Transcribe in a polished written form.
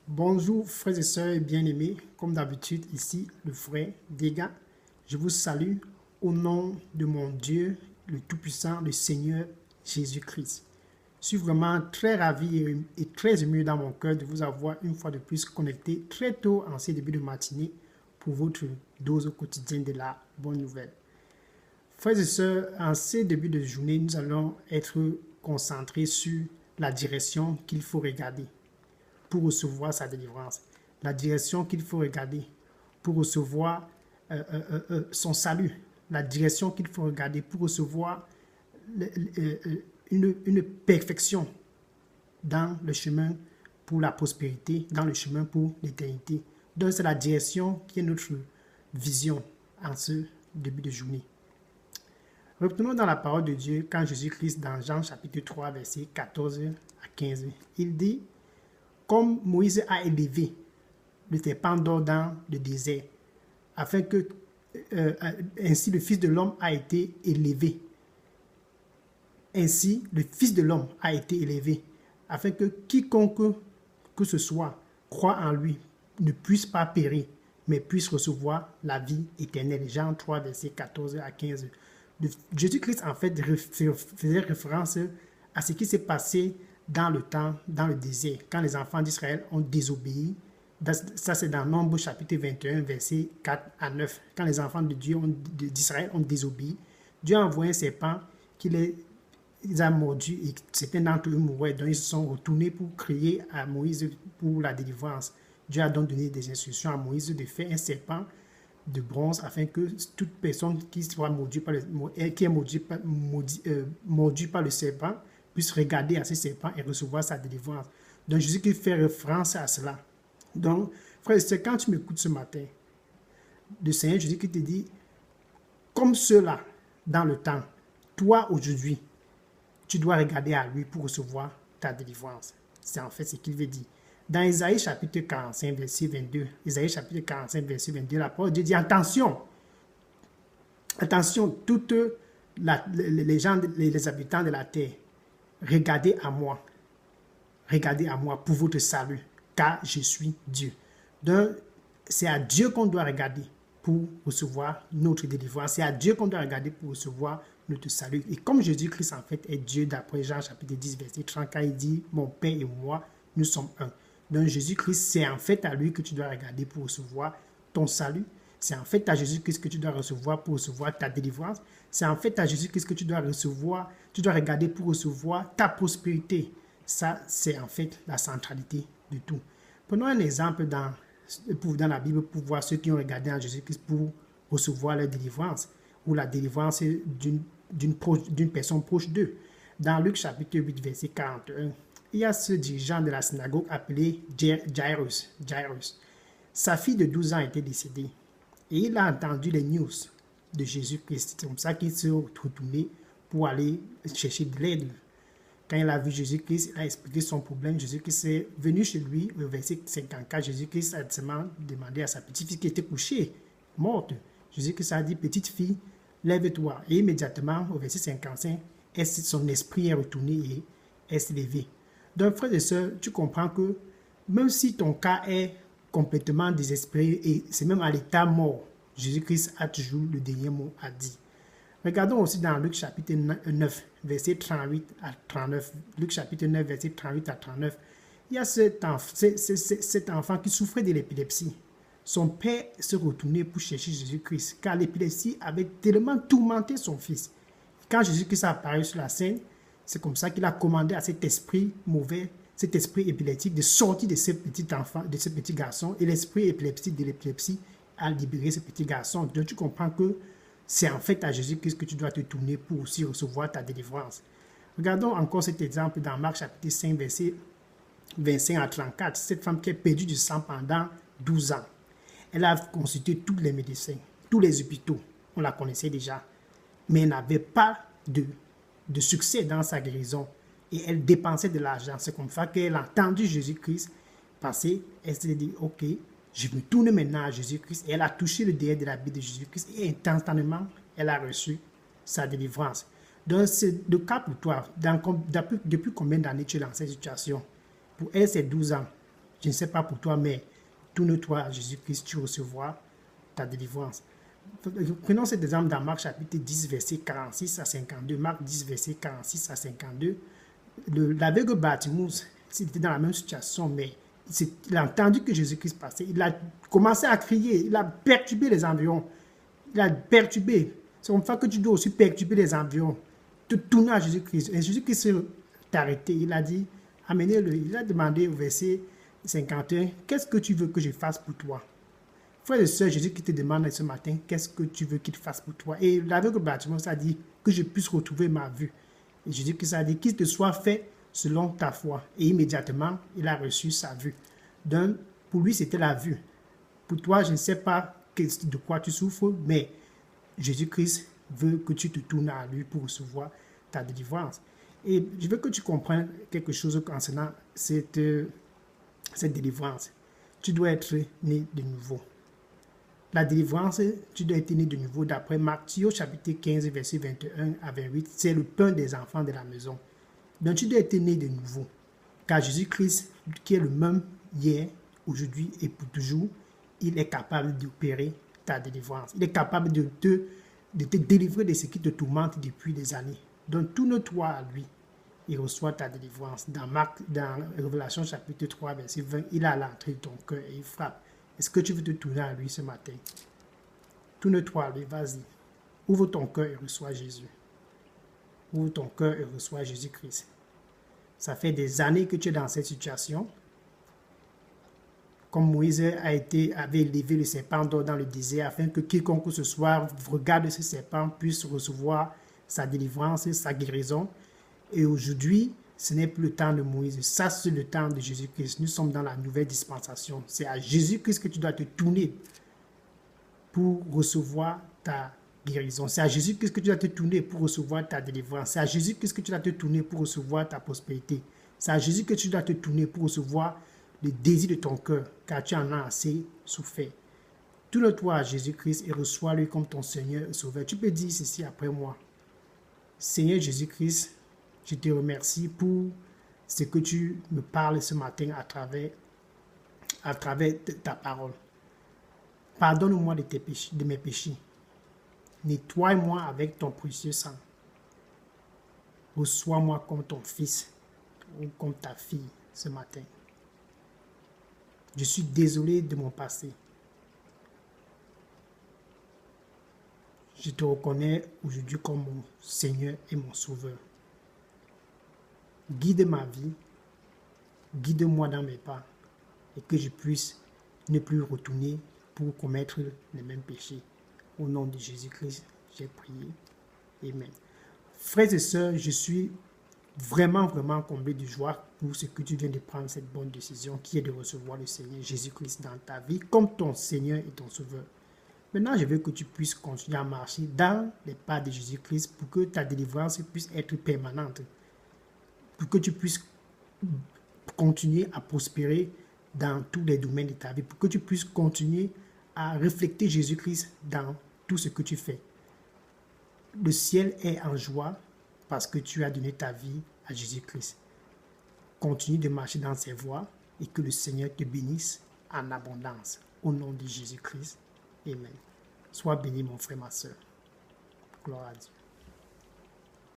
Bonjour frères et sœurs bien-aimés, comme d'habitude ici le frère Dega. Je vous salue au nom de mon Dieu, le Tout-Puissant, le Seigneur Jésus-Christ. Je suis vraiment très ravi et très ému dans mon cœur de vous avoir une fois de plus connecté très tôt en ces débuts de matinée pour votre dose quotidienne de la bonne nouvelle. Frères et sœurs, en ces débuts de journée, nous allons être concentrés sur la direction qu'il faut regarder pour recevoir sa délivrance, la direction qu'il faut regarder pour recevoir son salut, la direction qu'il faut regarder pour recevoir une perfection dans le chemin pour la prospérité, dans le chemin pour l'éternité. Donc c'est la direction qui est notre vision en ce début de journée. Retournons dans la parole de Dieu quand Jésus-Christ, dans Jean chapitre 3, verset 14 à 15, il dit: comme Moïse a élevé le serpent d'or dans le désert, afin que ainsi le Fils de l'homme a été élevé. Ainsi le Fils de l'homme a été élevé, afin que quiconque que ce soit croit en lui ne puisse pas périr, mais puisse recevoir la vie éternelle. Jean 3, verset 14 à 15. Jésus-Christ, en fait, faisait référence à ce qui s'est passé dans le temps, dans le désert, quand les enfants d'Israël ont désobéi. Ça, c'est dans Nombre chapitre 21, verset 4 à 9. Quand les enfants de Dieu d'Israël ont désobéi, Dieu a envoyé un serpent qui les a mordus et certains d'entre eux mouraient. Donc, ils se sont retournés pour crier à Moïse pour la délivrance. Dieu a donc donné des instructions à Moïse de faire un serpent de bronze afin que toute personne qui soit mordu par le serpent puisse regarder à ce serpent et recevoir sa délivrance. Donc Jésus qui fait référence à cela. Donc, frère, c'est quand tu m'écoutes ce matin, le Seigneur Jésus qui te dit, comme cela dans le temps, toi aujourd'hui, tu dois regarder à lui pour recevoir ta délivrance. C'est en fait ce qu'il veut dire. Dans Isaïe chapitre 45, verset 22, Isaïe chapitre 45, verset 22, la parole de Dieu dit, attention, attention, toutes les gens, les habitants de la terre, regardez à moi pour votre salut, car je suis Dieu. Donc, c'est à Dieu qu'on doit regarder pour recevoir notre délivrance. C'est à Dieu qu'on doit regarder pour recevoir notre salut. Et comme Jésus-Christ, en fait, est Dieu, d'après Jean chapitre 10, verset 30, quand il dit, mon Père et moi, nous sommes un. Donc, Jésus-Christ, c'est en fait à lui que tu dois regarder pour recevoir ton salut. C'est en fait à Jésus-Christ que tu dois recevoir pour recevoir ta délivrance. C'est en fait à Jésus-Christ que tu dois regarder pour recevoir ta prospérité. Ça, c'est en fait la centralité de tout. Prenons un exemple dans la Bible pour voir ceux qui ont regardé en Jésus-Christ pour recevoir leur délivrance ou la délivrance d'une personne proche d'eux. Dans Luc chapitre 8, verset 41, il y a ce dirigeant de la synagogue appelé Jairus. Sa fille de 12 ans était décédée et il a entendu les news de Jésus-Christ. C'est comme ça qu'il s'est retourné pour aller chercher de l'aide. Quand il a vu Jésus-Christ, il a expliqué son problème. Jésus-Christ est venu chez lui, au verset 54. Jésus-Christ a seulement demandé à sa petite fille qui était couchée, morte. Jésus-Christ a dit, petite fille, lève-toi. Et immédiatement, au verset 55, son esprit est retourné et est s'est levé. Donc, frères et sœurs, tu comprends que même si ton cas est complètement désespéré et c'est même à l'état mort, Jésus-Christ a toujours le dernier mot à dire. Regardons aussi dans Luc chapitre 9, verset 38 à 39. Luc chapitre 9, verset 38 à 39. Il y a cet enfant qui souffrait de l'épilepsie. Son père se retournait pour chercher Jésus-Christ, car l'épilepsie avait tellement tourmenté son fils. Quand Jésus-Christ a apparu sur la scène, c'est comme ça qu'il a commandé à cet esprit mauvais, cet esprit épileptique, de sortir de ce petit enfant, de ce petit garçon, et l'esprit épileptique de l'épilepsie a libéré ce petit garçon. Donc tu comprends que c'est en fait à Jésus-Christ que tu dois te tourner pour aussi recevoir ta délivrance. Regardons encore cet exemple dans Marc chapitre 5, verset 25 à 34. Cette femme qui a perdu du sang pendant 12 ans. Elle a consulté tous les médecins, tous les hôpitaux. On la connaissait déjà. Mais elle n'avait pas de succès dans sa guérison. Et elle dépensait de l'argent. C'est comme ça qu'elle a entendu Jésus-Christ passer. Elle s'est dit, ok, je me tourne maintenant à Jésus-Christ. Et elle a touché le derrière de la Bible de Jésus-Christ. Et instantanément, elle a reçu sa délivrance. Donc, c'est le cas pour toi. Depuis combien d'années tu es dans cette situation? Pour elle, c'est 12 ans. Je ne sais pas pour toi, mais tourne-toi à Jésus-Christ, tu recevras ta délivrance. Prenons cet exemple dans Marc chapitre 10, verset 46 à 52. Marc 10, verset 46 à 52. L'aveugle Bartimaeus, il était dans la même situation, mais il a entendu que Jésus-Christ passait. Il a commencé à crier, il a perturbé les environs. Il a perturbé. C'est comme ça que tu dois aussi perturber les environs. Te tourner à Jésus-Christ. Et Jésus-Christ s'est arrêté. Il a dit, amenez-le. Il a demandé au verset 51, qu'est-ce que tu veux que je fasse pour toi? Frère et sœur, Jésus qui te demande ce matin, qu'est-ce que tu veux qu'il fasse pour toi? Et l'aveugle Bartimaeus a dit que je puisse retrouver ma vue. Et Jésus qui a dit qu'il te soit fait selon ta foi. Et immédiatement, il a reçu sa vue. Donc, pour lui, c'était la vue. Pour toi, je ne sais pas de quoi tu souffres, mais Jésus-Christ veut que tu te tournes à lui pour recevoir ta délivrance. Et je veux que tu comprennes quelque chose concernant cette délivrance. Tu dois être né de nouveau. La délivrance, tu dois être né de nouveau d'après Matthieu chapitre 15, verset 21 à 28. C'est le pain des enfants de la maison. Donc tu dois être né de nouveau. Car Jésus-Christ, qui est le même hier, aujourd'hui et pour toujours, il est capable d'opérer ta délivrance. Il est capable de te délivrer de ce qui te tourmente depuis des années. Donc tourne-toi à lui et reçois ta délivrance. Dans Révélation chapitre 3, verset 20, il est à l'entrée de ton cœur et il frappe. Est-ce que tu veux te tourner à lui ce matin? Tourne-toi à lui, vas-y. Ouvre ton cœur et reçois Jésus. Ouvre ton cœur et reçois Jésus-Christ. Ça fait des années que tu es dans cette situation. Comme Moïse avait élevé le serpent d'or dans le désert afin que quiconque ce soir regarde ce serpent puisse recevoir sa délivrance, sa guérison. Et aujourd'hui, ce n'est plus le temps de Moïse. Ça, c'est le temps de Jésus-Christ. Nous sommes dans la nouvelle dispensation. C'est à Jésus-Christ que tu dois te tourner pour recevoir ta guérison. C'est à Jésus-Christ que tu dois te tourner pour recevoir ta délivrance. C'est à Jésus-Christ que tu dois te tourner pour recevoir ta prospérité. C'est à Jésus que tu dois te tourner pour recevoir le désir de ton cœur, car tu en as assez souffert. Tourne-toi à Jésus-Christ et reçois-le comme ton Seigneur et Sauveur. Tu peux dire ceci après moi. Seigneur Jésus-Christ, je te remercie pour ce que tu me parles ce matin à travers ta parole. Pardonne-moi de mes péchés. Nettoie-moi avec ton précieux sang. Reçois-moi comme ton fils ou comme ta fille ce matin. Je suis désolé de mon passé. Je te reconnais aujourd'hui comme mon Seigneur et mon Sauveur. Guide ma vie, guide-moi dans mes pas et que je puisse ne plus retourner pour commettre les mêmes péchés. Au nom de Jésus-Christ, j'ai prié. Amen. Frères et sœurs, je suis vraiment comblé de joie pour ce que tu viens de prendre cette bonne décision qui est de recevoir le Seigneur Jésus-Christ dans ta vie comme ton Seigneur et ton Sauveur. Maintenant, je veux que tu puisses continuer à marcher dans les pas de Jésus-Christ pour que ta délivrance puisse être permanente, pour que tu puisses continuer à prospérer dans tous les domaines de ta vie, pour que tu puisses continuer à refléter Jésus-Christ dans tout ce que tu fais. Le ciel est en joie parce que tu as donné ta vie à Jésus-Christ. Continue de marcher dans ses voies et que le Seigneur te bénisse en abondance. Au nom de Jésus-Christ. Amen. Sois béni, mon frère, ma soeur. Gloire à Dieu.